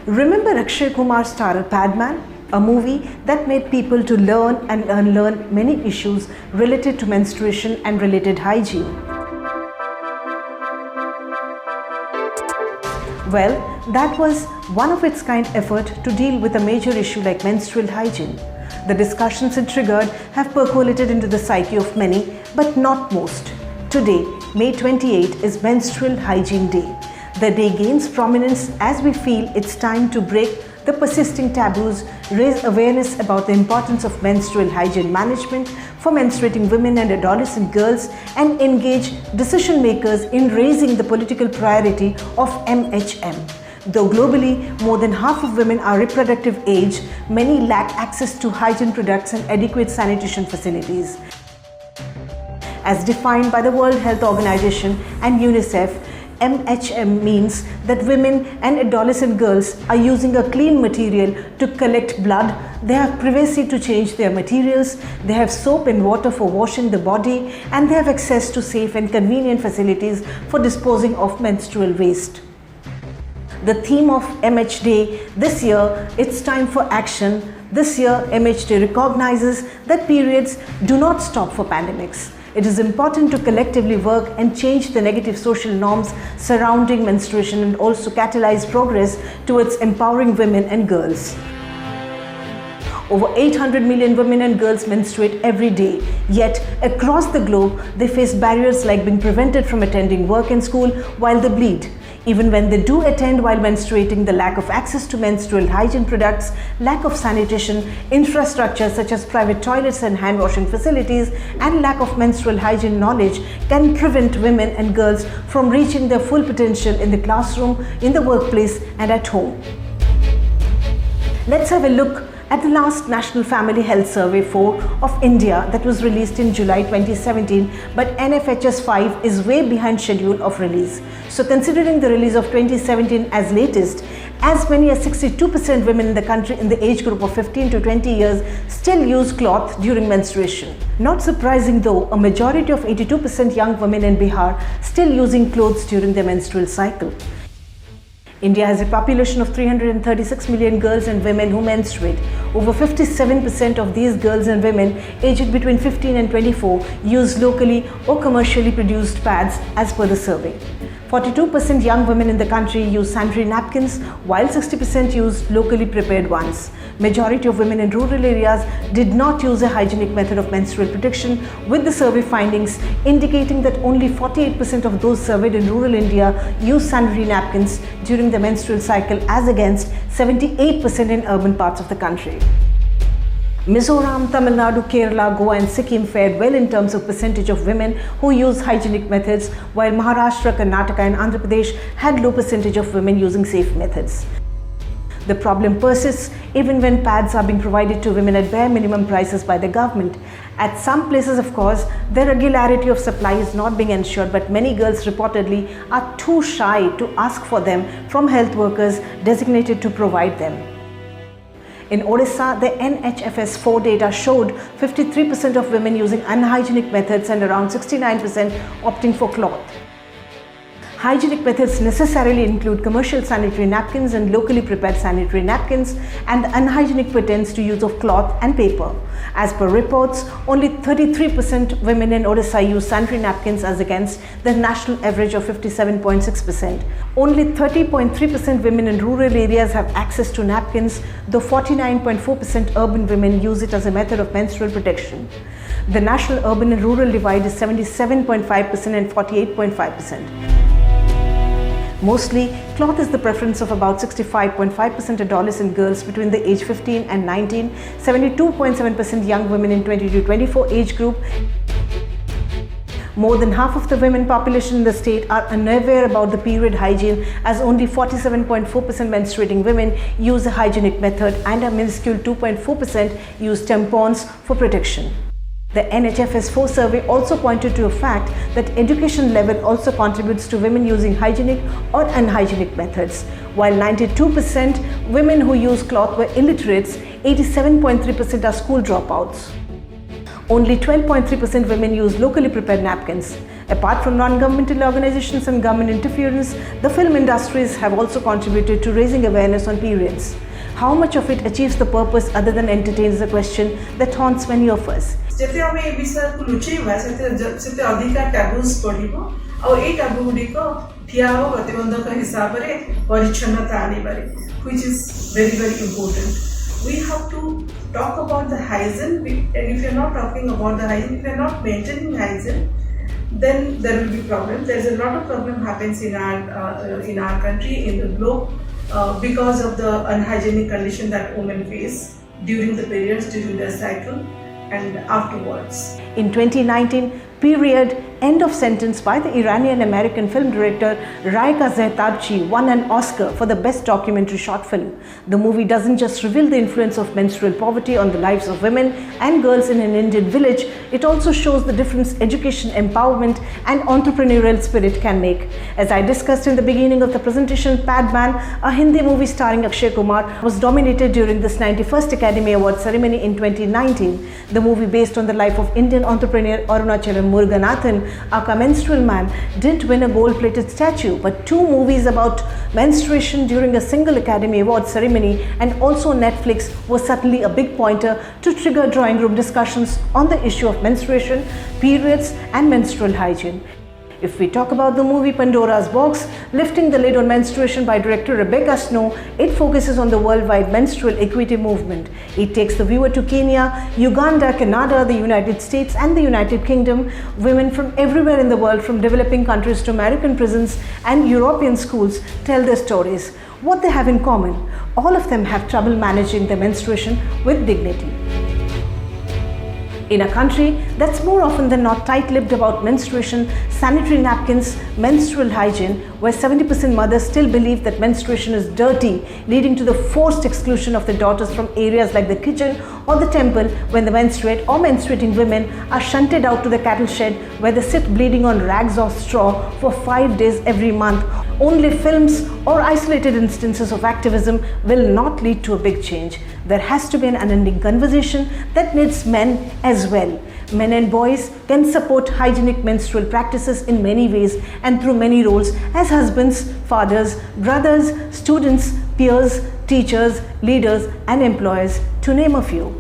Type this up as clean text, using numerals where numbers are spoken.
Remember Akshay Kumar starrer Padman, a movie that made people to learn and unlearn many issues related to menstruation and related hygiene. Well, that was one of its kind effort to deal with a major issue like menstrual hygiene. The discussions it triggered have percolated into the psyche of many, but not most. Today, May 28 is Menstrual Hygiene Day. The day gains prominence as we feel it's time to break the persisting taboos, raise awareness about the importance of menstrual hygiene management for menstruating women and adolescent girls, and engage decision makers in raising the political priority of MHM. Though globally, more than half of women are reproductive age, many lack access to hygiene products and adequate sanitation facilities. As defined by the World Health Organization and UNICEF, MHM means that women and adolescent girls are using a clean material to collect blood, they have privacy to change their materials, they have soap and water for washing the body, and they have access to safe and convenient facilities for disposing of menstrual waste. The theme of MH Day this year, it's time for action. This year, MH Day recognizes that periods do not stop for pandemics. It is important to collectively work and change the negative social norms surrounding menstruation and also catalyze progress towards empowering women and girls. Over 800 million women and girls menstruate every day, yet across the globe they face barriers like being prevented from attending work and school while they bleed. Even when they do attend while menstruating, the lack of access to menstrual hygiene products, lack of sanitation, infrastructure such as private toilets and hand washing facilities, and lack of menstrual hygiene knowledge can prevent women and girls from reaching their full potential in the classroom, in the workplace, and at home. Let's have a look at the last National Family Health Survey 4 of India that was released in July 2017, but NFHS 5 is way behind schedule of release. So considering the release of 2017 as latest, as many as 62% women in the country in the age group of 15 to 20 years still use cloth during menstruation. Not surprising though, a majority of 82% young women in Bihar still using clothes during their menstrual cycle. India has a population of 336 million girls and women who menstruate. Over 57% of these girls and women aged between 15 and 24 use locally or commercially produced pads as per the survey. 42% young women in the country use sanitary napkins, while 60% use locally prepared ones. Majority of women in rural areas did not use a hygienic method of menstrual protection, with the survey findings indicating that only 48% of those surveyed in rural India use sanitary napkins during the menstrual cycle, as against 78% in urban parts of the country. Mizoram, Tamil Nadu, Kerala, Goa and Sikkim fared well in terms of percentage of women who use hygienic methods, while Maharashtra, Karnataka and Andhra Pradesh had low percentage of women using safe methods. The problem persists even when pads are being provided to women at bare minimum prices by the government. At some places, of course, the regularity of supply is not being ensured, but many girls reportedly are too shy to ask for them from health workers designated to provide them. In Odisha, the NHFS 4 data showed 53% of women using unhygienic methods and around 69% opting for cloth. Hygienic methods necessarily include commercial sanitary napkins and locally prepared sanitary napkins, and the unhygienic pertains to use of cloth and paper. As per reports, only 33% women in Odisha use sanitary napkins as against the national average of 57.6%. Only 30.3% women in rural areas have access to napkins, though 49.4% urban women use it as a method of menstrual protection. The national urban and rural divide is 77.5% and 48.5%. Mostly, cloth is the preference of about 65.5% adolescent girls between the age 15 and 19, 72.7% young women in 20 to 24 age group. More than half of the women population in the state are unaware about the period hygiene, as only 47.4% menstruating women use a hygienic method and a minuscule 2.4% use tampons for protection. The NHFS 4 survey also pointed to a fact that education level also contributes to women using hygienic or unhygienic methods. While 92% women who use cloth were illiterates, 87.3% are school dropouts. Only 12.3% women use locally prepared napkins. Apart from non-governmental organizations and government interference, the film industries have also contributed to raising awareness on periods. How much of it achieves the purpose other than entertains the question that haunts many of us? जेते हम ए विषय को लुचेवा सेते अधिका taboos पड़िबो और ए taboo गुडी को थिया हो प्रतिबंधक हिसाब रे परिच्छन्नता आनी बारे, which is very important. We have to talk about the hygiene, and if you're not talking about the hygiene, if you're not maintaining hygiene, then there will be problem. There's a lot of problem happens in our country, in the globe, because of the unhygienic condition that women face during the periods, during their cycle, and afterwards. In 2019, Period, End of Sentence by the Iranian-American film director Raika Zehtabchi won an Oscar for the Best Documentary Short Film. The movie doesn't just reveal the influence of menstrual poverty on the lives of women and girls in an Indian village, it also shows the difference education, empowerment and entrepreneurial spirit can make. As I discussed in the beginning of the presentation, Padman, a Hindi movie starring Akshay Kumar, was nominated during this 91st Academy Award ceremony in 2019. The movie, based on the life of Indian entrepreneur Arunachalam Muruganathan, a menstrual man, didn't win a gold-plated statue, but 2 movies about menstruation during a single Academy Award ceremony and also Netflix was certainly a big pointer to trigger drawing room discussions on the issue of menstruation, periods and menstrual hygiene. If we talk about the movie Pandora's Box, Lifting the Lid on Menstruation by director Rebecca Snow, it focuses on the worldwide menstrual equity movement. It takes the viewer to Kenya, Uganda, Canada, the United States and the United Kingdom. Women from everywhere in the world, from developing countries to American prisons and European schools, tell their stories. What they have in common? All of them have trouble managing their menstruation with dignity. In a country that's more often than not tight-lipped about menstruation, sanitary napkins, menstrual hygiene, where 70% mothers still believe that menstruation is dirty, leading to the forced exclusion of their daughters from areas like the kitchen or the temple when they menstruate, or menstruating women are shunted out to the cattle shed where they sit bleeding on rags or straw for 5 days every month. Only films or isolated instances of activism will not lead to a big change. There has to be an unending conversation that needs men as well. Men and boys can support hygienic menstrual practices in many ways and through many roles as husbands, fathers, brothers, students, peers, teachers, leaders and employers, to name a few.